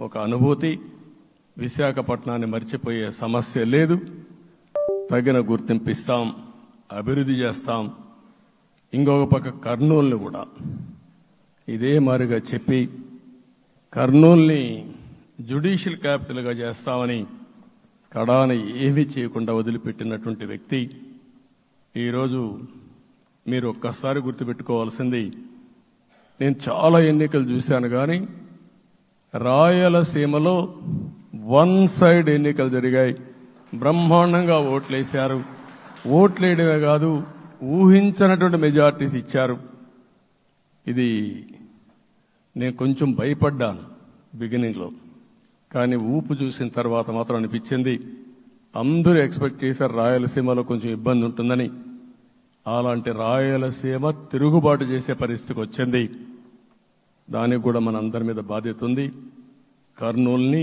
ఒక అనుభూతి. విశాఖపట్నాన్ని మర్చిపోయే సమస్య లేదు. తగిన గుర్తింపు ఇస్తాం, అభివృద్ధి చేస్తాం. ఇంకొక పక్క కర్నూలుని కూడా ఇదే మాదిరిగా చెప్పి కర్నూలుని జ్యుడిషియల్ క్యాపిటల్గా చేస్తామని కడాన ఏమీ చేయకుండా వదిలిపెట్టినటువంటి వ్యక్తి. ఈరోజు మీరు ఒక్కసారి గుర్తుపెట్టుకోవాల్సింది, నేను చాలా ఎన్నికలు చూశాను కానీ రాయలసీమలో వన్ సైడ్ ఎన్నికలు జరిగాయి. బ్రహ్మాండంగా ఓట్లేశారు. ఓట్లేయడమే కాదు, ఊహించనటువంటి మెజార్టీస్ ఇచ్చారు. ఇది నేను కొంచెం భయపడ్డాను బిగినింగ్లో, కానీ ఊపు చూసిన తర్వాత మాత్రం అనిపించింది అందరూ ఎక్స్పెక్ట్ చేశారు రాయలసీమలో కొంచెం ఇబ్బంది ఉంటుందని. అలాంటి రాయలసీమ తిరుగుబాటు చేసే పరిస్థితికి వచ్చింది. దానికి కూడా మనందరి మీద బాధ్యత ఉంది. కర్నూలుని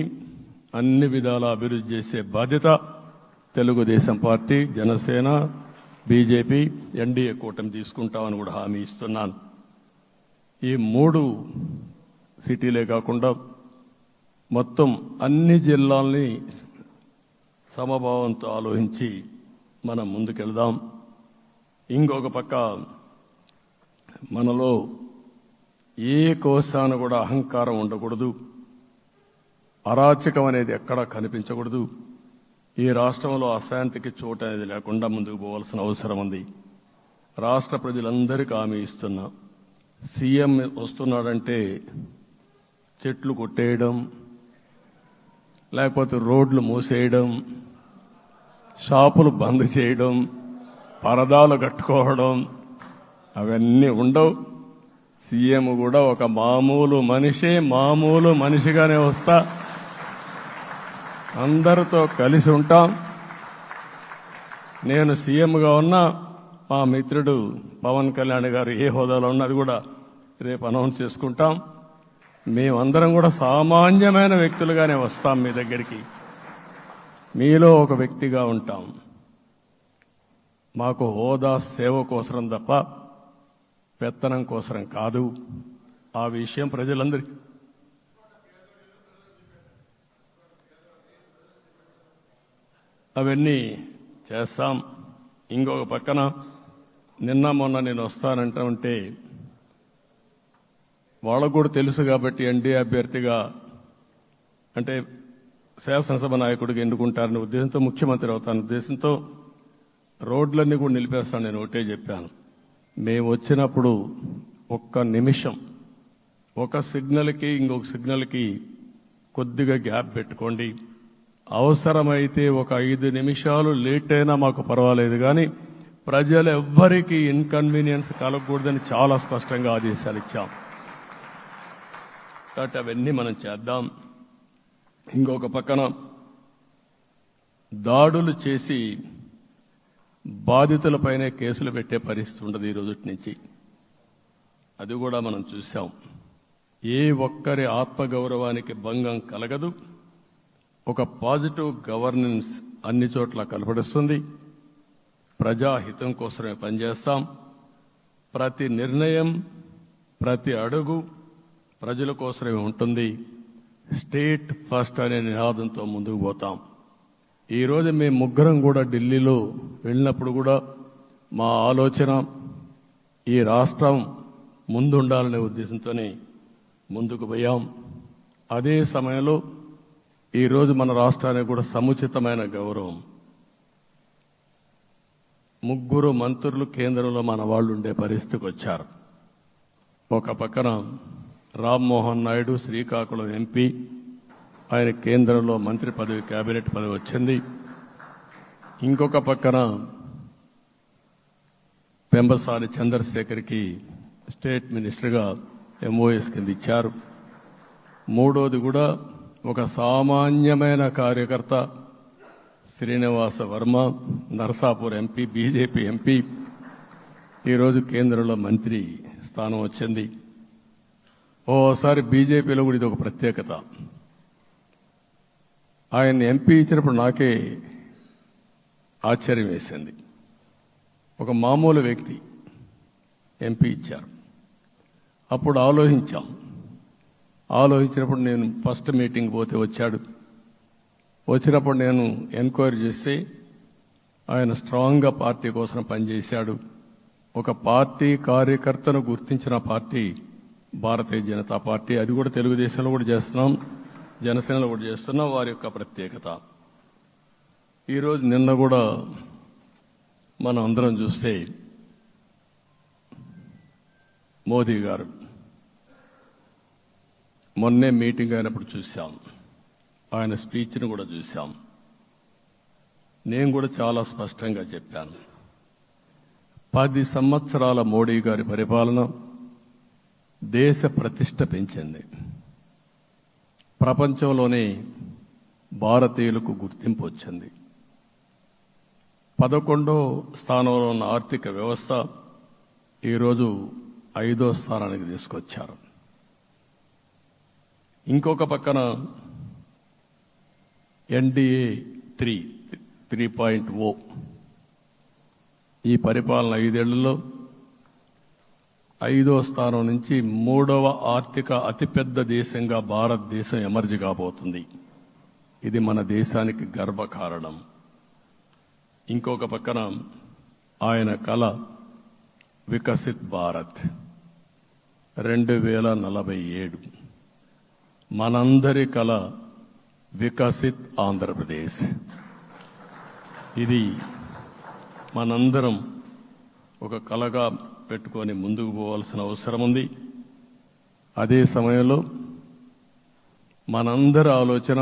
అన్ని విధాల అభివృద్ధి చేసే బాధ్యత Telugu Desam party, Janasena, BJP, NDA కూటమి తీసుకుంటామని కూడా హామీ ఇస్తున్నాను. ఈ 3 సిటీలే కాకుండా మొత్తం అన్ని జిల్లాల్ని సమభావంతో ఆలోచించి మనం ముందుకెళ్దాం. ఇంకొక పక్క మనలో ఏ కోశాన కూడా అహంకారం ఉండకూడదు, అరాచకం అనేది ఎక్కడా కనిపించకూడదు. ఈ రాష్ట్రంలో అశాంతికి చోటు అనేది లేకుండా ముందుకు పోవాల్సిన అవసరం ఉంది. రాష్ట్ర ప్రజలందరికీ హామీ ఇస్తున్నా, సీఎం వస్తున్నాడంటే చెట్లు కొట్టేయడం, లేకపోతే రోడ్లు మూసేయడం, షాపులు బంద్ చేయడం, పరదాలు కట్టుకోవడం అవన్నీ ఉండవు. సీఎం కూడా ఒక మామూలు మనిషిగానే వస్తా, అందరితో కలిసి ఉంటాం. నేను సీఎంగా ఉన్నా, మా మిత్రుడు పవన్ కళ్యాణ్ గారు ఏ హోదాలో ఉన్నది కూడా రేపు అనౌన్స్ చేసుకుంటాం. మేమందరం కూడా సామాన్యమైన వ్యక్తులుగానే వస్తాం మీ దగ్గరికి, మీలో ఒక వ్యక్తిగా ఉంటాం. మాకు హోదా సేవ కోసరం తప్ప పెత్తనం కోసరం కాదు. ఆ విషయం ప్రజలందరికీ అవన్నీ చేస్తాం. ఇంకొక పక్కన నిన్న మొన్న నేను వస్తానంటే వాళ్ళకు కూడా తెలుసు కాబట్టి ఎన్డీఏ అభ్యర్థిగా అంటే శాసనసభ నాయకుడిగా ఎన్నుకుంటారనే ఉద్దేశంతో, ముఖ్యమంత్రి అవుతాను ఉద్దేశంతో రోడ్లన్నీ కూడా నిలిపేస్తాను. నేను ఒకటే చెప్పాను, మేము వచ్చినప్పుడు ఒక్క నిమిషం ఒక సిగ్నల్కి ఇంకొక సిగ్నల్కి కొద్దిగా గ్యాప్ పెట్టుకోండి. అవసరమైతే ఒక 5 నిమిషాలు లేట్ అయినా మాకు పర్వాలేదు, కానీ ప్రజలు ఎవ్వరికీ ఇన్కన్వీనియన్స్ కలగకూడదని చాలా స్పష్టంగా ఆదేశాలు ఇచ్చాం. కాబట్టి అవన్నీ మనం చేద్దాం. ఇంకొక పక్కన దాడులు చేసి బాధితులపైనే కేసులు పెట్టే పరిస్థితి ఉండదు ఈ రోజు నుంచి. అది కూడా మనం చూశాం. ఏ ఒక్కరి ఆత్మగౌరవానికి భంగం కలగదు. ఒక పాజిటివ్ గవర్నెన్స్ అన్ని చోట్ల కనపడుస్తుంది. ప్రజాహితం కోసమే పనిచేస్తాం. ప్రతి నిర్ణయం, ప్రతి అడుగు ప్రజల కోసమే ఉంటుంది. స్టేట్ ఫస్ట్ అనే నినాదంతో ముందుకు పోతాం. ఈరోజు మేము ముగ్గురం కూడా ఢిల్లీలో వెళ్ళినప్పుడు కూడా మా ఆలోచన ఈ రాష్ట్రం ముందుండాలనే ఉద్దేశంతోనే ముందుకు పోయాం. అదే సమయంలో ఈరోజు మన రాష్ట్రానికి కూడా సముచితమైన గౌరవం. 3 మంత్రులు కేంద్రంలో మన వాళ్ళు ఉండే పరిస్థితికి వచ్చారు. ఒక పక్కన రామ్మోహన్ నాయుడు శ్రీకాకుళం ఎంపీ, ఆయన కేంద్రంలో మంత్రి పదవి, కేబినెట్ పదవి వచ్చింది. ఇంకొక పక్కన పెంబసాని చంద్రశేఖర్కి స్టేట్ మినిస్టర్గా ఎంఓఎస్ కింద ఇచ్చారు. మూడోది కూడా ఒక సామాన్యమైన కార్యకర్త Srinivasa Varma, Narasapur MP, BJP MP, ఈరోజు కేంద్రంలో మంత్రి స్థానం వచ్చింది. ఓసారి బీజేపీలో కూడా ఇది ఒక ప్రత్యేకత. ఆయన ఎంపీ ఇచ్చినప్పుడు నాకే ఆశ్చర్యం వేసింది. ఒక మామూలు వ్యక్తి ఎంపీ ఇచ్చారు. అప్పుడు ఆలోచించినప్పుడు నేను ఫస్ట్ మీటింగ్ పోతే వచ్చాడు. వచ్చినప్పుడు నేను ఎంక్వైరీ చేస్తే ఆయన స్ట్రాంగ్గా పార్టీ కోసం పనిచేశాడు. ఒక పార్టీ కార్యకర్తను గుర్తించిన పార్టీ భారతీయ జనతా పార్టీ. అది కూడా తెలుగుదేశంలో కూడా చేస్తున్నాం, జనసేనలో కూడా చేస్తున్నాం. వారి యొక్క ప్రత్యేకత. ఈరోజు నిన్న కూడా మనం అందరం చూస్తే మోదీ గారు మొన్నే మీటింగ్ అయినప్పుడు చూశాం, ఆయన స్పీచ్ను కూడా చూశాం. నేను కూడా చాలా స్పష్టంగా చెప్పాను, 10 సంవత్సరాల మోడీ గారి పరిపాలన దేశ ప్రతిష్ట పెంచింది. ప్రపంచంలోనే భారతీయులకు గుర్తింపు వచ్చింది. 11వ స్థానంలో ఉన్న ఆర్థిక వ్యవస్థ ఈరోజు 5వ స్థానానికి తీసుకొచ్చారు. ఇంకొక పక్కన ఎన్డీఏ 3.0 ఈ పరిపాలన 5 ఏళ్లలో 5వ స్థానం నుంచి 3వ ఆర్థిక అతిపెద్ద దేశంగా భారతదేశం ఎమర్జ్ కాబోతుంది. ఇది మన దేశానికి గర్వకారణం. ఇంకొక పక్కన ఆయన కల వికసిత్ భారత్ 2047, మనందరి కల వికసిత్ ఆంధ్రప్రదేశ్. ఇది మనందరం ఒక కలగా పెట్టుకొని ముందుకు పోవాల్సిన అవసరం ఉంది. అదే సమయంలో మనందరి ఆలోచన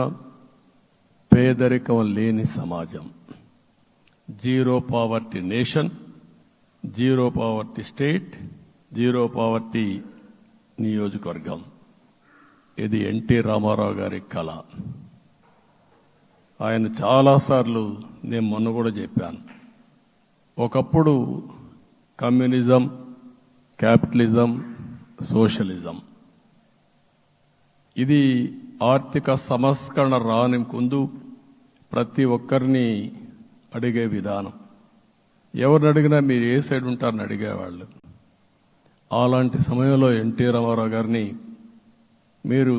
పేదరికం లేని సమాజం, zero poverty nation, zero poverty state, zero poverty నియోజకవర్గం. ఇది ఎన్టీ రామారావు గారి కళ. ఆయన చాలాసార్లు నేను మొన్న కూడా చెప్పాను, ఒకప్పుడు కమ్యూనిజం, క్యాపిటలిజం, సోషలిజం ఇది ఆర్థిక సంస్కరణ రాని ముందు ప్రతి ఒక్కరిని అడిగే విధానం. ఎవరిని అడిగినా మీరు ఏ సైడ్ ఉంటారని అడిగేవాళ్ళు. అలాంటి సమయంలో ఎన్టీ రామారావు గారిని మీరు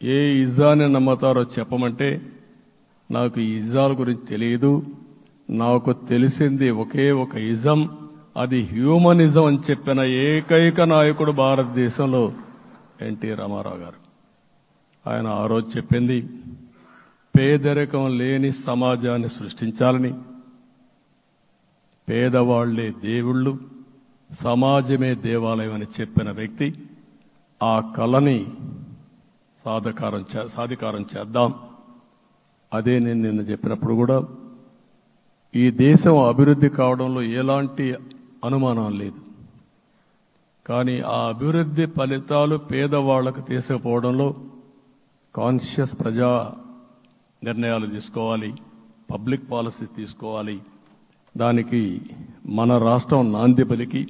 ఏ ఇజాన్ని నమ్ముతారో చెప్పమంటే, నాకు ఈ ఇజాల గురించి తెలియదు, నాకు తెలిసింది ఒకే ఒక ఇజం, అది హ్యూమనిజం అని చెప్పిన ఏకైక నాయకుడు భారతదేశంలో ఎన్టీ రామారావు గారు. ఆయన ఆ రోజు చెప్పింది పేదరికం లేని సమాజాన్ని సృష్టించాలని, పేదవాళ్లే దేవుళ్ళు, సమాజమే దేవాలయం అని చెప్పిన వ్యక్తి. ఆ కళని సాధికారం చేద్దాం. అదే నేను నిన్న చెప్పినప్పుడు కూడా ఈ దేశం అభివృద్ధి కావడంలో ఎలాంటి అనుమానం లేదు. కానీ ఆ అభివృద్ధి ఫలితాలు పేదవాళ్లకు తీసుకుపోవడంలో కాన్షియస్ ప్రజా నిర్ణయాలు తీసుకోవాలి, పబ్లిక్ పాలసీ తీసుకోవాలి. దానికి మన రాష్ట్రం నాంది పలికి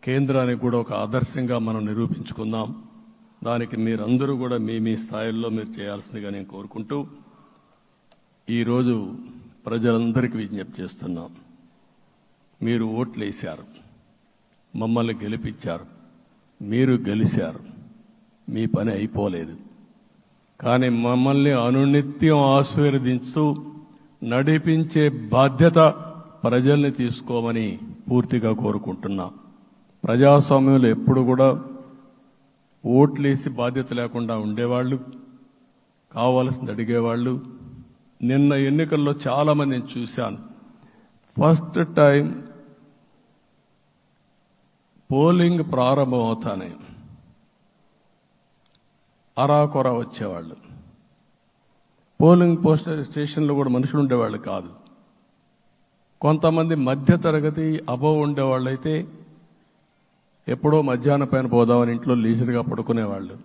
కేంద్రానికి కూడా ఒక ఆదర్శంగా మనం నిరూపించుకుందాం. దానికి మీరందరూ కూడా మీ స్థాయిల్లో మీరు చేయాల్సిందిగా నేను కోరుకుంటూ ఈరోజు ప్రజలందరికీ విజ్ఞప్తి చేస్తున్నాం. మీరు ఓట్లు వేశారు, మమ్మల్ని గెలిపించారు, మీరు గెలిచారు, మీ పని అయిపోలేదు. కానీ మమ్మల్ని అనునిత్యం ఆశీర్వదించుతూ నడిపించే బాధ్యత ప్రజల్ని తీసుకోమని పూర్తిగా కోరుకుంటున్నా. ప్రజాస్వామ్యంలో ఎప్పుడు కూడా ఓట్లేసి బాధ్యత లేకుండా ఉండేవాళ్ళు, కావాల్సింది అడిగేవాళ్ళు. నిన్న ఎన్నికల్లో చాలా మందిని చూశాను. ఫస్ట్ టైం పోలింగ్ ప్రారంభం అవుతానే అరాకొర వచ్చేవాళ్ళు. పోలింగ్ స్టేషన్లో కూడా మనుషులు ఉండేవాళ్ళు కాదు. కొంతమంది మధ్య తరగతి అబవ్ ఉండేవాళ్ళైతే ఎప్పుడో మధ్యాహ్నం పైన పోదామని ఇంట్లో లీజర్గా పడుకునేవాళ్ళు.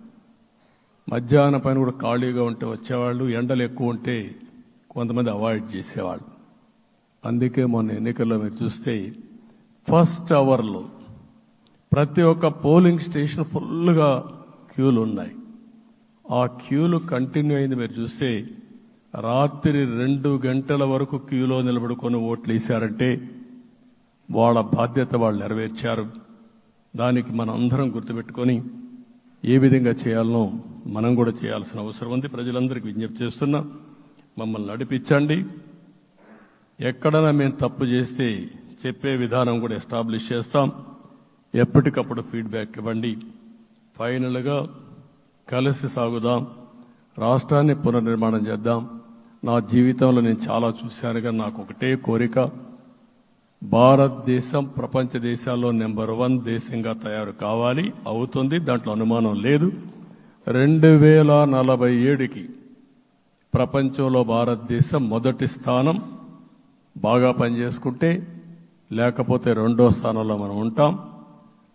మధ్యాహ్నం పైన కూడా ఖాళీగా ఉంటే వచ్చేవాళ్ళు, ఎండలు ఎక్కువ ఉంటే కొంతమంది అవాయిడ్ చేసేవాళ్ళు. అందుకే మొన్న ఎన్నికల్లో మీరు చూస్తే ఫస్ట్ అవర్లో ప్రతి ఒక్క పోలింగ్ స్టేషన్ ఫుల్గా క్యూలు ఉన్నాయి. ఆ క్యూలు కంటిన్యూ అయింది. మీరు చూస్తే రాత్రి 2 గంటల వరకు క్యూలో నిలబడుకొని ఓట్లు వేశారంటే వాళ్ళ బాధ్యత వాళ్ళు నెరవేర్చారు. దానికి మనం అందరం గుర్తుపెట్టుకొని ఏ విధంగా చేయాలనో మనం కూడా చేయాల్సిన అవసరం ఉంది. ప్రజలందరికీ విజ్ఞప్తి చేస్తున్నా, మమ్మల్ని నడిపించండి. ఎక్కడైనా మేము తప్పు చేస్తే చెప్పే విధానం కూడా ఎస్టాబ్లిష్ చేస్తాం. ఎప్పటికప్పుడు ఫీడ్బ్యాక్ ఇవ్వండి. ఫైనల్గా కలిసి సాగుదాం, రాష్ట్రాన్ని పునర్నిర్మాణం చేద్దాం. నా జీవితంలో నేను చాలా చూశాను, కానీ నాకు ఒకటే కోరిక, భారతదేశం ప్రపంచ దేశాల్లో నెంబర్ 1 దేశంగా తయారు కావాలి. అవుతుంది, దాంట్లో అనుమానం లేదు. 2047కి ప్రపంచంలో భారతదేశం మొదటి స్థానం బాగా పనిచేసుకుంటే, లేకపోతే 2వ స్థానంలో మనం ఉంటాం.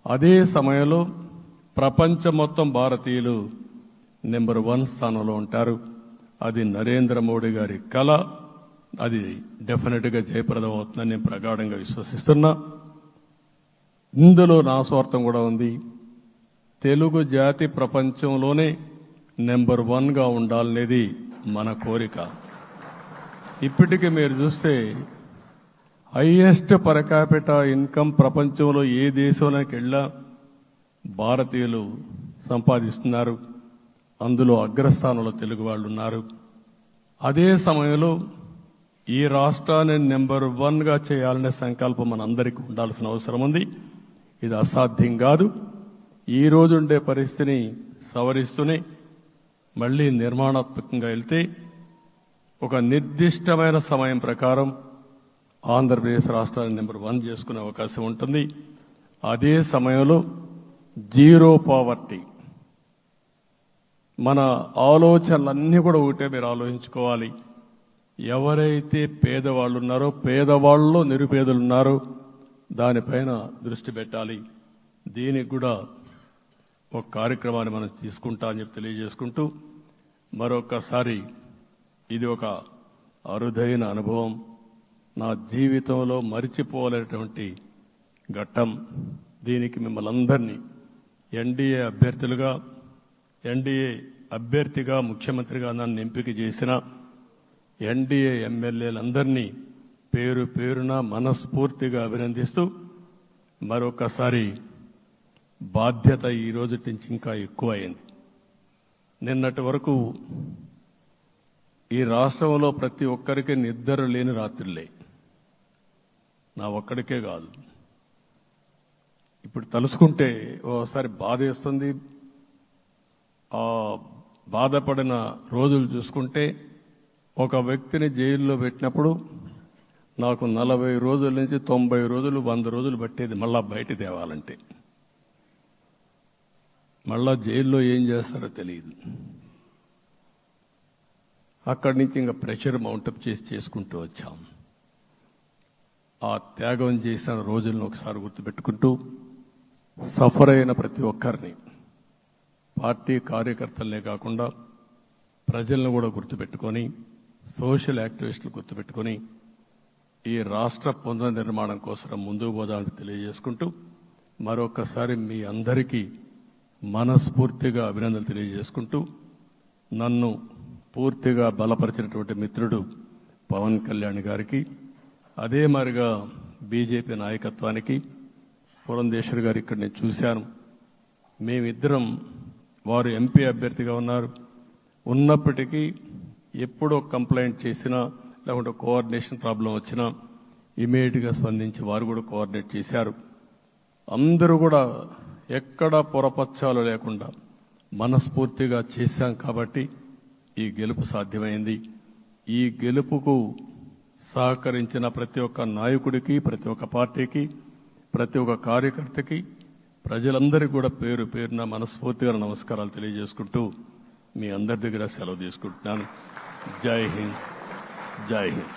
అదే సమయంలో ప్రపంచం మొత్తం భారతీయులు నెంబర్ 1 స్థానంలో ఉంటారు. అది నరేంద్ర మోడీ గారి కళ. అది డెఫినెట్గా జయప్రదం అవుతుందని నేను ప్రగాఢంగా విశ్వసిస్తున్నా. ఇందులో నా స్వార్థం కూడా ఉంది. తెలుగు జాతి ప్రపంచంలోనే నెంబర్ 1గా ఉండాలనేది మన కోరిక. ఇప్పటికీ మీరు చూస్తే హైయెస్ట్ పర్ క్యాపిటా ఇన్కమ్ ప్రపంచంలో ఏ దేశంలోకి వెళ్ళా భారతీయులు సంపాదిస్తున్నారు. అందులో అగ్రస్థానంలో తెలుగు వాళ్ళు ఉన్నారు. అదే సమయంలో ఈ రాష్ట్రాన్ని నెంబర్ 1గా చేయాలనే సంకల్పం మనందరికీ ఉండాల్సిన అవసరం ఉంది. ఇది అసాధ్యం కాదు. ఈ రోజు ఉండే పరిస్థితిని సవరిస్తూనే మళ్ళీ నిర్మాణాత్మకంగా వెళ్తే ఒక నిర్దిష్టమైన సమయం ప్రకారం ఆంధ్రప్రదేశ్ రాష్ట్రాన్ని నెంబర్ 1 చేసుకునే అవకాశం ఉంటుంది. అదే సమయంలో జీరో పావర్టీ. మన ఆలోచనలన్నీ కూడా ఒకటే మీరు ఆలోచించుకోవాలి. ఎవరైతే పేదవాళ్ళు ఉన్నారో, పేదవాళ్ళలో నిరుపేదలు ఉన్నారో దానిపైన దృష్టి పెట్టాలి. దీనికి కూడా ఒక కార్యక్రమాన్ని మనం తీసుకుంటా అని చెప్పి తెలియజేసుకుంటూ, మరొకసారి ఇది ఒక అరుదైన అనుభవం. నా జీవితంలో మరిచిపోలేనటువంటి ఘట్టం. దీనికి మిమ్మల్ని అందరినీ ఎన్డీఏ అభ్యర్థిగా ముఖ్యమంత్రిగా నన్ను ఎంపిక చేసిన ఎన్డీఏ ఎమ్మెల్యేలందరినీ పేరు పేరున మనస్ఫూర్తిగా అభినందిస్తూ, మరొకసారి బాధ్యత ఈ రోజు నుంచి ఇంకా ఎక్కువైంది. నిన్నటి వరకు ఈ రాష్ట్రంలో ప్రతి ఒక్కరికి నిద్ర లేని రాత్రులే. నా ఒక్కడికే కాదు. ఇప్పుడు తలుసుకుంటే ఓసారి బాధేస్తుంది. ఆ బాధపడిన రోజులు చూసుకుంటే, ఒక వ్యక్తిని జైల్లో పెట్టినప్పుడు నాకు 40 రోజుల నుంచి 90 రోజులు 100 రోజులు పట్టేది మళ్ళా బయట తేవాలంటే. మళ్ళా జైల్లో ఏం చేస్తారో తెలియదు. అక్కడి నుంచి ఇంకా ప్రెషర్ మౌంటప్ చేసుకుంటూ వచ్చాం. ఆ త్యాగం చేసిన రోజులను ఒకసారి గుర్తుపెట్టుకుంటూ, సఫర్ అయిన ప్రతి ఒక్కరిని, పార్టీ కార్యకర్తలనే కాకుండా ప్రజలను కూడా గుర్తుపెట్టుకొని, సోషల్ యాక్టివిస్టులు గుర్తుపెట్టుకొని ఈ రాష్ట్ర పునర్నిర్మాణం కోసం ముందుకు పోదామని తెలియజేసుకుంటూ, మరొకసారి మీ అందరికీ మనస్ఫూర్తిగా అభినందనలు తెలియజేసుకుంటూ, నన్ను పూర్తిగా బలపరిచినటువంటి మిత్రుడు పవన్ కళ్యాణ్ గారికి, అదే మాదిరిగా బీజేపీ నాయకత్వానికి, పురంధేశ్వరి గారు ఇక్కడ నేను చూశాను. మేమిద్దరం, వారు ఎంపీ అభ్యర్థిగా ఉన్నప్పటికీ ఎప్పుడో కంప్లైంట్ చేసినా లేకుంటే కోఆర్డినేషన్ ప్రాబ్లం వచ్చినా ఇమీడియట్గా స్పందించి వారు కూడా కోఆర్డినేట్ చేశారు. అందరూ కూడా ఎక్కడ పొరపచ్చాలు లేకుండా మనస్ఫూర్తిగా చేశాం కాబట్టి ఈ గెలుపు సాధ్యమైంది. ఈ గెలుపుకు సహకరించిన ప్రతి ఒక్క నాయకుడికి, ప్రతి ఒక్క పార్టీకి, ప్రతి ఒక్క కార్యకర్తకి, ప్రజలందరికీ కూడా పేరు పేరున మనస్ఫూర్తిగా నమస్కారాలు తెలియజేసుకుంటూ మీ అందరి దగ్గర సెలవు తీసుకుంటున్నాను. జై హింద్, జై హింద్.